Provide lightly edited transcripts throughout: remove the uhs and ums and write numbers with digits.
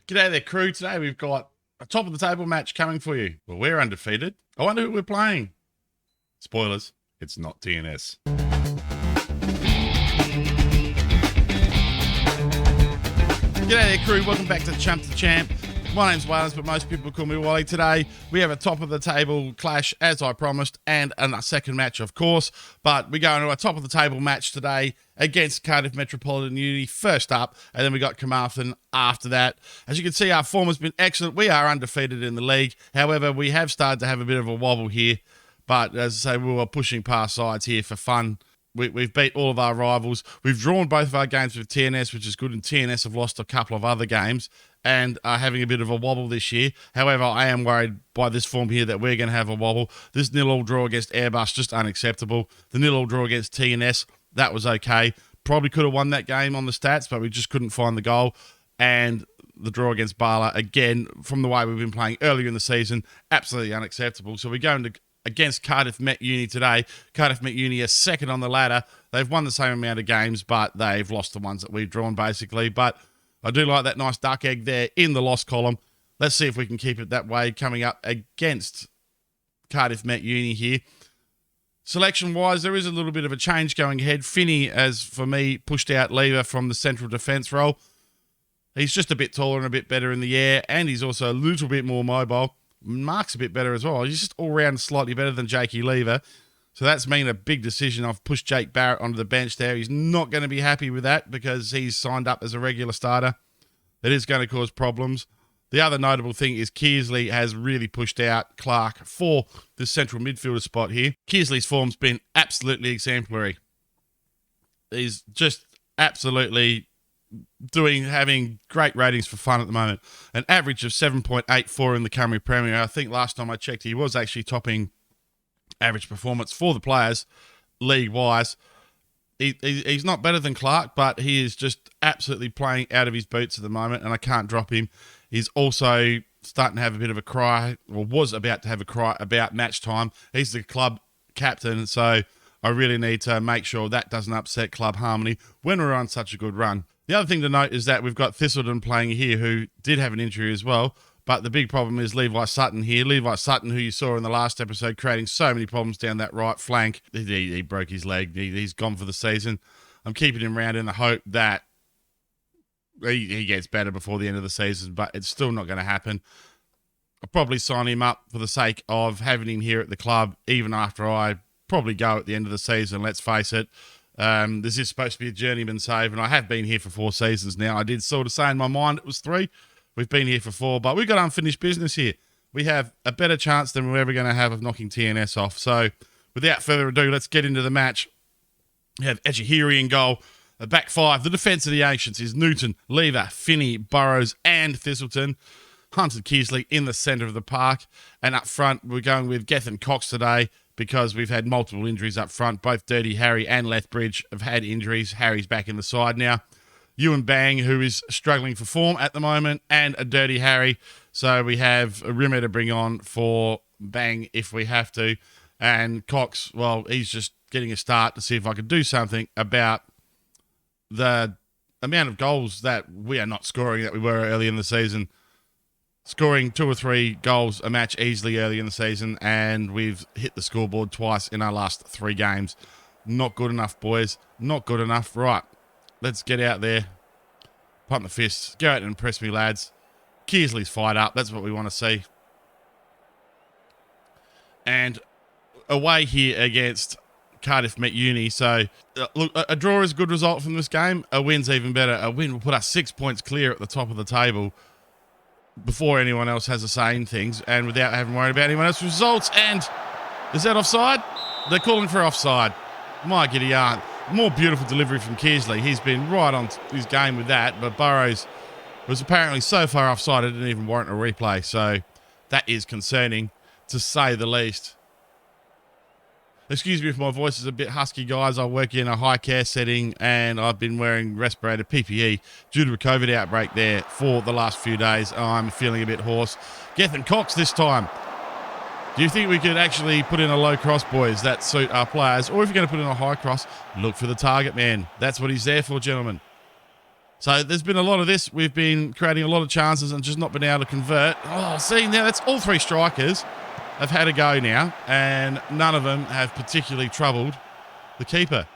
G'day there, crew. Today we've got a top of the table match coming for you. Well, we're undefeated. I wonder who we're playing. Spoilers, it's not TNS. G'day there, crew. Welcome back to Chump the Champ. My name's Wales, but most people call me Wally. Today, we have a top of the table clash, as I promised, and a second match, of course. But we go into a top of the table match today against Cardiff Metropolitan Uni first up, and then we got Carmarthen after that. As you can see, our form has been excellent. We are undefeated in the league. However, we have started to have a bit of a wobble here. But as I say, we were pushing past sides here for fun. We've beat all of our rivals. We've drawn both of our games with TNS, which is good, and TNS have lost a couple of other games and are having a bit of a wobble this year. However, I am worried by this form here that we're going to have a wobble. This 0-0 draw against Airbus, just unacceptable. The 0-0 draw against TNS, that was okay. Probably could have won that game on the stats, but we just couldn't find the goal. And the draw against Bala, again, from the way we've been playing earlier in the season, absolutely unacceptable. So we're going against Cardiff Met Uni today. Cardiff Met Uni are second on the ladder. They've won the same amount of games, but they've lost the ones that we've drawn, basically. But I do like that nice duck egg there in the loss column. Let's see if we can keep it that way coming up against Cardiff Met Uni here. Selection-wise, there is a little bit of a change going ahead. Finney, as for me, pushed out Lever from the central defence role. He's just a bit taller and a bit better in the air, and he's also a little bit more mobile. Mark's a bit better as well. He's just all round slightly better than Jakey Lever. So that's been a big decision. I've pushed Jake Barrett onto the bench there. He's not going to be happy with that because he's signed up as a regular starter. It is going to cause problems. The other notable thing is Kearsley has really pushed out Clark for the central midfielder spot here. Kearsley's form's been absolutely exemplary. He's just absolutely having great ratings for fun at the moment. An average of 7.84 in the Cymru Premier. I think last time I checked, he was actually topping average performance for the players, league-wise. He's not better than Clark, but he is just absolutely playing out of his boots at the moment, and I can't drop him. He's also starting to have a bit of a cry, or was about to have a cry about match time. He's the club captain, so I really need to make sure that doesn't upset club harmony when we're on such a good run. The other thing to note is that we've got Thistleton playing here, who did have an injury as well. But the big problem is Levi Sutton here. Levi Sutton, who you saw in the last episode, creating so many problems down that right flank. He broke his leg. He's gone for the season. I'm keeping him around in the hope that he gets better before the end of the season, but it's still not going to happen. I'll probably sign him up for the sake of having him here at the club, even after I probably go at the end of the season, let's face it. This is supposed to be a journeyman save, and I have been here for 4 seasons now. I did sort of say in my mind it was 3. We've been here for 4, but we've got unfinished business here. We have a better chance than we're ever going to have of knocking TNS off. So without further ado, let's get into the match. We have Ejahiri in goal. The back 5, the defence of the Ancients is Newton, Lever, Finney, Burrows and Thistleton. Hunter Kearsley in the centre of the park. And up front, we're going with Gethin Cox today because we've had multiple injuries up front. Both Dirty Harry and Lethbridge have had injuries. Harry's back in the side now. Ewan Bang, who is struggling for form at the moment, and a Dirty Harry. So we have a Rimmer to bring on for Bang if we have to. And Cox, well, he's just getting a start to see if I could do something about the amount of goals that we are not scoring that we were early in the season. Scoring 2 or 3 goals a match easily early in the season, and we've hit the scoreboard twice in our last 3 games. Not good enough, boys. Not good enough. Right. Let's get out there, pump the fists, go out and impress me, lads. Kearsley's fired up. That's what we want to see. And away here against Cardiff Met Uni. So, look, a draw is a good result from this game. A win's even better. A win will put us 6 points clear at the top of the table before anyone else has a say in things and without having to worry about anyone else's results. And is that offside? They're calling for offside. My giddy aunt. More beautiful delivery from Kearsley. He's been right on his game with that, but Burrows was apparently so far offside it didn't even warrant a replay. So that is concerning, to say the least. Excuse me if my voice is a bit husky, guys. I work in a high care setting and I've been wearing respirator PPE due to a COVID outbreak there for the last few days. I'm feeling a bit hoarse. Gethin Cox this time. Do you think we could actually put in a low cross, boys, that suit our players? Or if you're going to put in a high cross, look for the target man. That's what he's there for, gentlemen. So there's been a lot of this. We've been creating a lot of chances and just not been able to convert. Oh, see, now that's all three strikers have had a go now, and none of them have particularly troubled the keeper.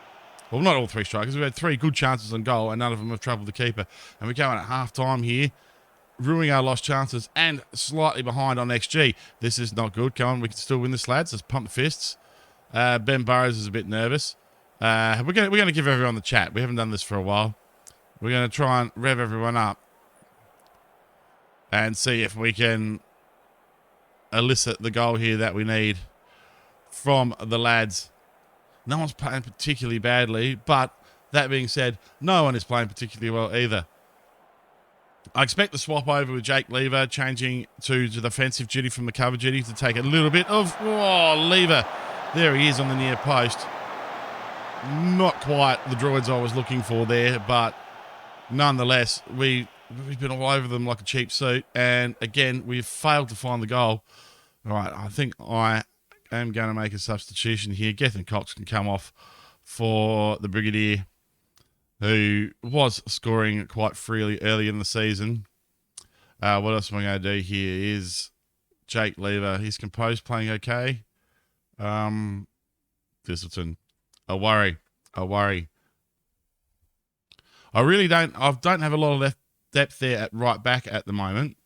Well, not all three strikers. We've had three good chances on goal, and none of them have troubled the keeper. And we're going at half-time here, ruining our lost chances and slightly behind on XG. This is not good. Come on, we can still win this, lads. Let's pump the fists. Ben Burrows is a bit nervous. We're gonna give everyone the chat. We haven't done this for a while. We're going to try and rev everyone up and see if we can elicit the goal here that we need from the lads. No one's playing particularly badly, but that being said, no one is playing particularly well either. I expect the swap over with Jake Lever changing to the defensive duty from the cover duty to take a little bit of... Oh, Lever. There he is on the near post. Not quite the Druids I was looking for there, but... Nonetheless, we've been all over them like a cheap suit, and again, we've failed to find the goal. All right, I think I am going to make a substitution here. Gethin Cox can come off for the Brigadier, who was scoring quite freely early in the season. What else am I going to do here is Jake Lever. He's composed, playing okay. Thistleton, a worry. I don't have a lot of depth there at right back at the moment,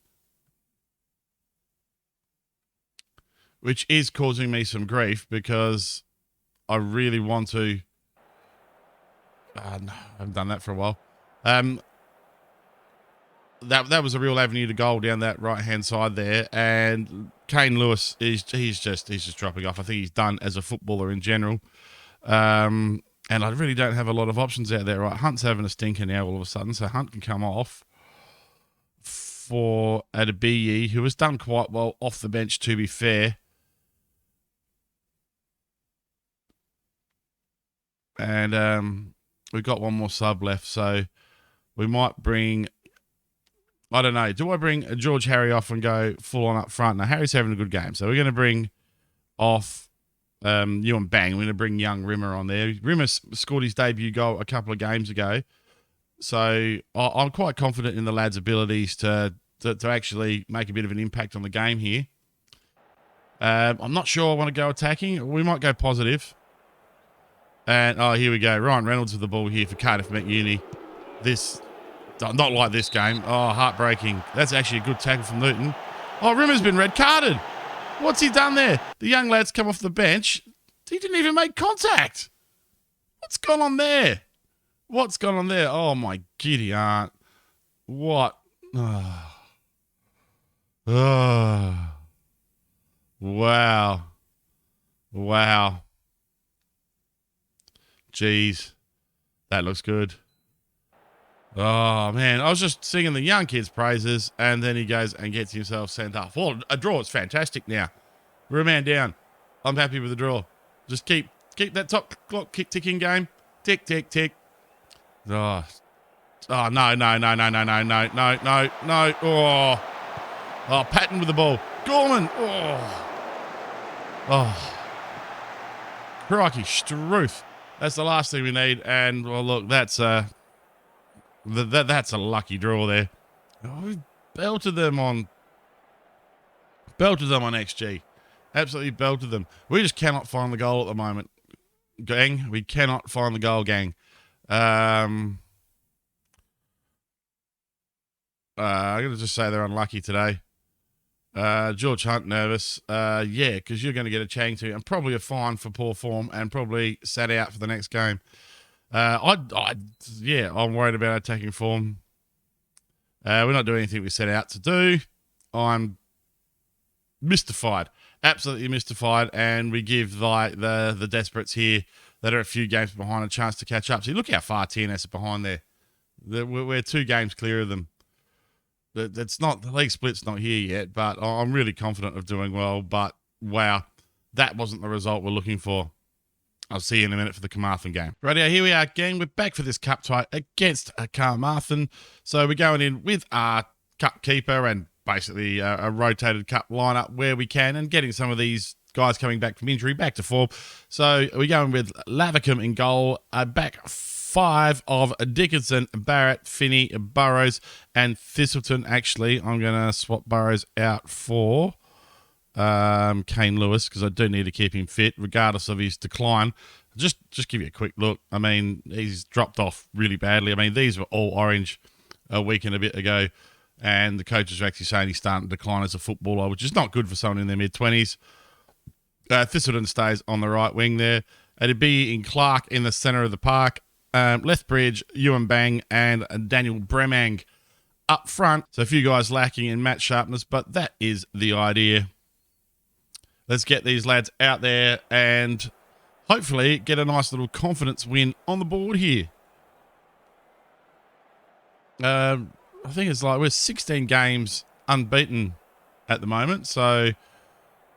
which is causing me some grief because I really want to... no, I haven't done that for a while. That was a real avenue to goal down that right-hand side there, and Kane Lewis, he's just dropping off. I think he's done as a footballer in general. And I really don't have a lot of options out there. Right, Hunt's having a stinker now all of a sudden, so Hunt can come off for Adebeye, who has done quite well off the bench, to be fair. And we've got one more sub left, so we might bring... I don't know. Do I bring George Harry off and go full on up front? Now, Harry's having a good game, so we're going to bring off... Ewan Bang. We're going to bring young Rimmer on there. Rimmer scored his debut goal a couple of games ago. So I'm quite confident in the lads' abilities to actually make a bit of an impact on the game here. I'm not sure I want to go attacking. We might go positive. And, here we go. Ryan Reynolds with the ball here for Cardiff Met Uni. Not like this game. Oh, heartbreaking. That's actually a good tackle from Newton. Oh, Rimmer's been red carded. What's he done there? The young lad's come off the bench. He didn't even make contact. What's gone on there? Oh, my giddy aunt. What? Wow. Jeez. That looks good. Oh, man. I was just singing the young kid's praises, and then he goes and gets himself sent off. Well, a draw is fantastic now. We're a man down. I'm happy with the draw. Just keep that top clock ticking game. Tick, tick, tick. Oh, no. Oh, Patton with the ball. Gorman. Oh. Crikey, Struth. That's the last thing we need. And, well, look, that's a lucky draw there. Oh, we belted them on XG. Absolutely belted them. We just cannot find the goal at the moment, gang. We cannot find the goal, gang. I'm going to just say they're unlucky today. George Hunt nervous. Yeah, because you're going to get a chang to and probably a fine for poor form and probably sat out for the next game. I'm worried about attacking form. We're not doing anything we set out to do. I'm mystified, absolutely mystified, and we give the desperates here that are a few games behind a chance to catch up. See, look how far TNS are behind there. We're 2 games clear of them. It's not, the league split's not here yet, but I'm really confident of doing well. But wow, that wasn't the result we're looking for. I'll see you in a minute for the Carmarthen game. Rightio, here we are, gang. We're back for this cup tie against Carmarthen. So we're going in with our cup keeper and basically a rotated cup lineup where we can, and getting some of these guys coming back from injury back to form. So we're going with Lavicum in goal, back 5 of Dickinson, Barrett, Finney, Burrows, and Thistleton. Actually, I'm going to swap Burrows out for Kane Lewis because I do need to keep him fit regardless of his decline. Just give you a quick look. I mean, he's dropped off really badly. I mean, these were all orange a week and a bit ago, and the coaches are actually saying he's starting to decline as a footballer, which is not good for someone in their mid-20s. Thistleton stays on the right wing there. It'd be in Clark in the centre of the park. Lethbridge, Ewan Bang, and Daniel Bremang up front. So a few guys lacking in match sharpness, but that is the idea. Let's get these lads out there and hopefully get a nice little confidence win on the board here. I think it's like we're 16 games unbeaten at the moment. So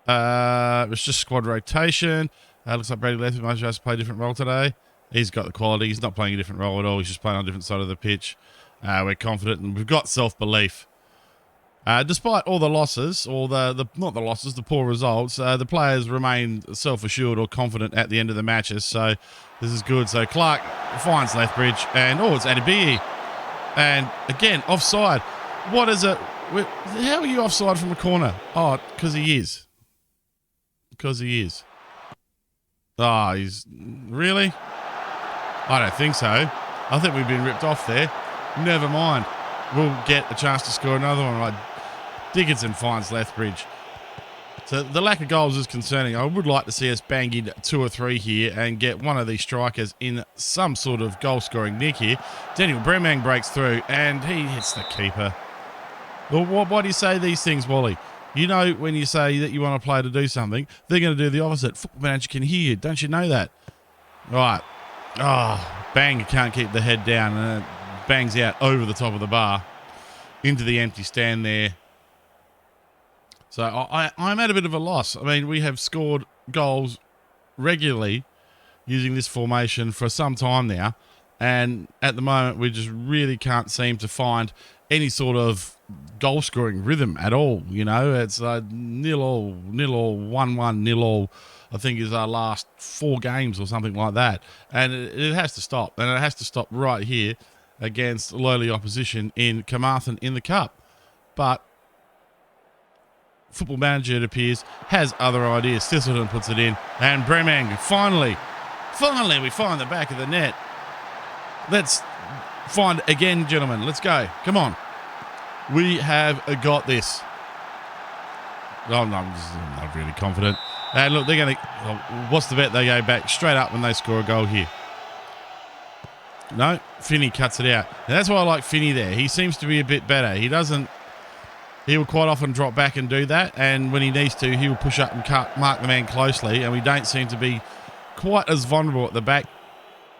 it's just squad rotation. Looks like Brady Lethbridge might just play a different role today. He's got the quality. He's not playing a different role at all. He's just playing on a different side of the pitch. We're confident and we've got self-belief. Despite all the losses, or not the losses, the poor results, the players remain self-assured or confident at the end of the matches. So this is good. So Clark finds Lethbridge, and it's Adibi. And again, offside. What is it? How are you offside from a corner? Oh, because he is. Because he is. Oh, he's really? I don't think so. I think we've been ripped off there. Never mind. We'll get a chance to score another one. Right. Dickinson finds Lethbridge. So the lack of goals is concerning. I would like to see us bang in 2 or 3 here and get one of these strikers in some sort of goal-scoring nick here. Daniel Bremang breaks through and he hits the keeper. Well, why do you say these things, Wally? You know when you say that you want a player to do something, they're going to do the opposite. Football manager can hear you. Don't you know that? Right. Oh, bang, can't keep the head down. And it bangs out over the top of the bar into the empty stand there. So I'm at a bit of a loss. I mean, we have scored goals regularly using this formation for some time now. And at the moment, we just really can't seem to find any sort of goal-scoring rhythm at all. You know, it's 0-0, 1-1, 0-0. I think is our last 4 games or something like that. And it has to stop. And it has to stop right here against lowly opposition in Carmarthen in the Cup. But Football Manager, it appears, has other ideas. Thistleton puts it in. And Bremang, finally, we find the back of the net. Let's find it again, gentlemen. Let's go. Come on. We have got this. Oh, no, I'm not really confident. And look, they're going to... what's the bet? They go back straight up when they score a goal here. No, Finney cuts it out. Now, that's why I like Finney there. He seems to be a bit better. He will quite often drop back and do that. And when he needs to, he will push up and mark the man closely. And we don't seem to be quite as vulnerable at the back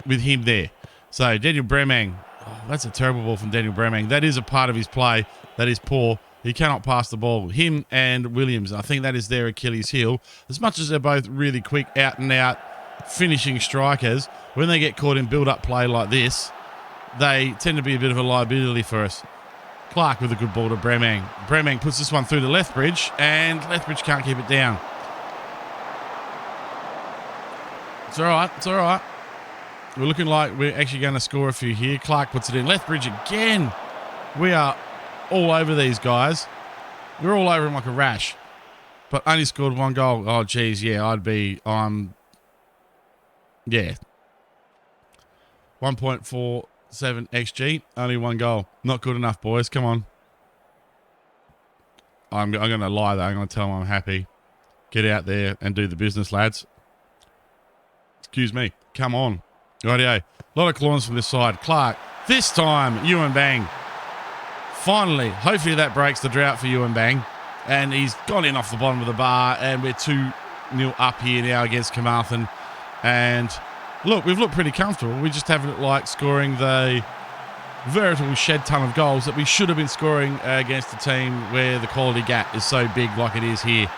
with him there. So, Daniel Bremang. Oh, that's a terrible ball from Daniel Bremang. That is a part of his play that is poor. He cannot pass the ball. Him and Williams, I think that is their Achilles heel. As much as they're both really quick, out-and-out finishing strikers, when they get caught in build-up play like this, they tend to be a bit of a liability for us. Clark with a good ball to Bremang. Bremang puts this one through to Lethbridge, and Lethbridge can't keep it down. It's all right. It's all right. We're looking like we're actually going to score a few here. Clark puts it in. Lethbridge again. We are all over these guys. We're all over them like a rash. But only scored 1 goal. Oh, geez, yeah, yeah. 1.47 XG, only 1 goal. Not good enough, boys. Come on. I'm going to lie, though. I'm going to tell them I'm happy. Get out there and do the business, lads. Excuse me. Come on. Rightio. A lot of claws from this side. Clark. This time, Ewan Bang. Finally. Hopefully that breaks the drought for Ewan Bang. And he's gone in off the bottom of the bar. And we're 2-0 up here now against Carmarthen. And look, we've looked pretty comfortable. We just haven't like scoring the veritable shed ton of goals that we should have been scoring against a team where the quality gap is so big like it is here.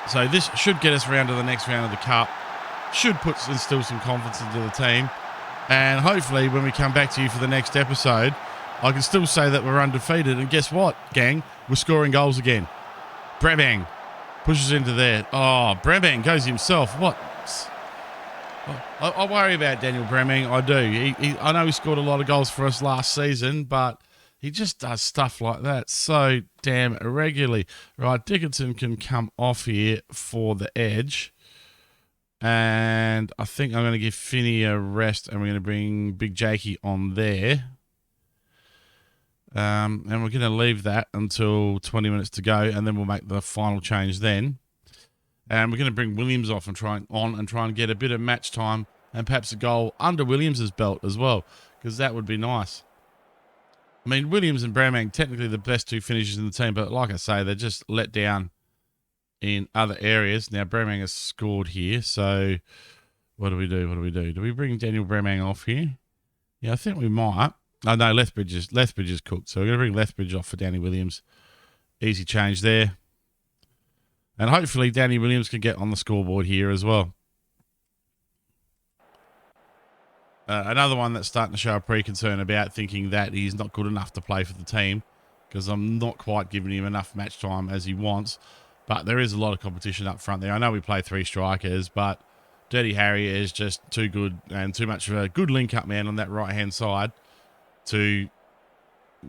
So this should get us around to the next round of the Cup. Should instill some confidence into the team. And hopefully when we come back to you for the next episode, I can still say that we're undefeated. And guess what, gang? We're scoring goals again. Bremang pushes into there. Oh, Bremang goes himself. What? I worry about Daniel Premier. I do. I know he scored a lot of goals for us last season, but he just does stuff like that so damn irregularly. Right, Dickinson can come off here for the edge. And I think I'm going to give Finney a rest, and we're going to bring Big Jakey on there. And we're going to leave that until 20 minutes to go, and then we'll make the final change then. And we're going to bring Williams off and try and get a bit of match time and perhaps a goal under Williams' belt as well, because that would be nice. I mean, Williams and Bramang, technically the best two finishers in the team, but like I say, they're just let down in other areas. Now, Bramang has scored here, so what do we do? Do we bring Daniel Bramang off here? Yeah, I think we might. Oh, no, Lethbridge is cooked, so we're going to bring Lethbridge off for Danny Williams. Easy change there. And hopefully Danny Williams can get on the scoreboard here as well. Another one that's starting to show a pre-concern about thinking that he's not good enough to play for the team, because I'm not quite giving him enough match time as he wants. But there is a lot of competition up front there. I know we play 3 strikers, but Dirty Harry is just too good and too much of a good link-up man on that right-hand side to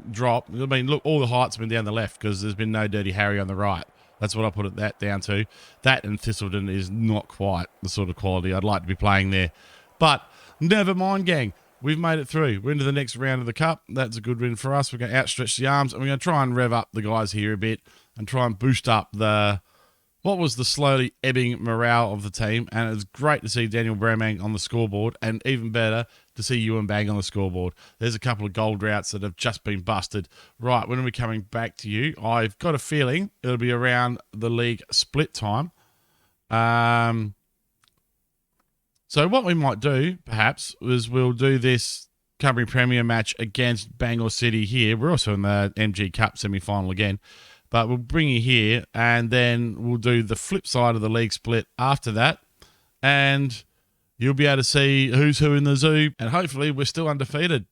drop. I mean, look, all the heights have been down the left because there's been no Dirty Harry on the right. That's what I put that down to. That and Thistleton is not quite the sort of quality I'd like to be playing there. But never mind, gang. We've made it through. We're into the next round of the Cup. That's a good win for us. We're going to outstretch the arms, and we're going to try and rev up the guys here a bit and try and boost up what was the slowly ebbing morale of the team. And it's great to see Daniel Bramang on the scoreboard, and even better to see Ewan Bang on the scoreboard. There's a couple of gold routes that have just been busted. Right, when are we coming back to you? I've got a feeling it'll be around the league split time. So what we might do, perhaps, is we'll do this Cymru Premier match against Bangor City here. We're also in the MG Cup semi-final again. But we'll bring you here, and then we'll do the flip side of the league split after that. And you'll be able to see who's who in the zoo. And hopefully we're still undefeated.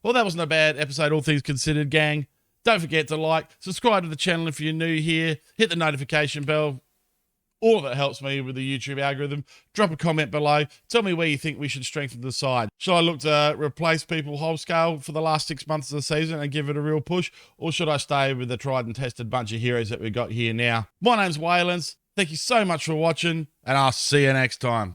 Well, that wasn't a bad episode, all things considered, gang. Don't forget to like, subscribe to the channel if you're new here. Hit the notification bell. All of it helps me with the YouTube algorithm. Drop a comment below. Tell me where you think we should strengthen the side. Should I look to replace people whole scale for the last 6 months of the season and give it a real push? Or should I stay with the tried and tested bunch of heroes that we've got here now? My name's Waylands. Thank you so much for watching, and I'll see you next time.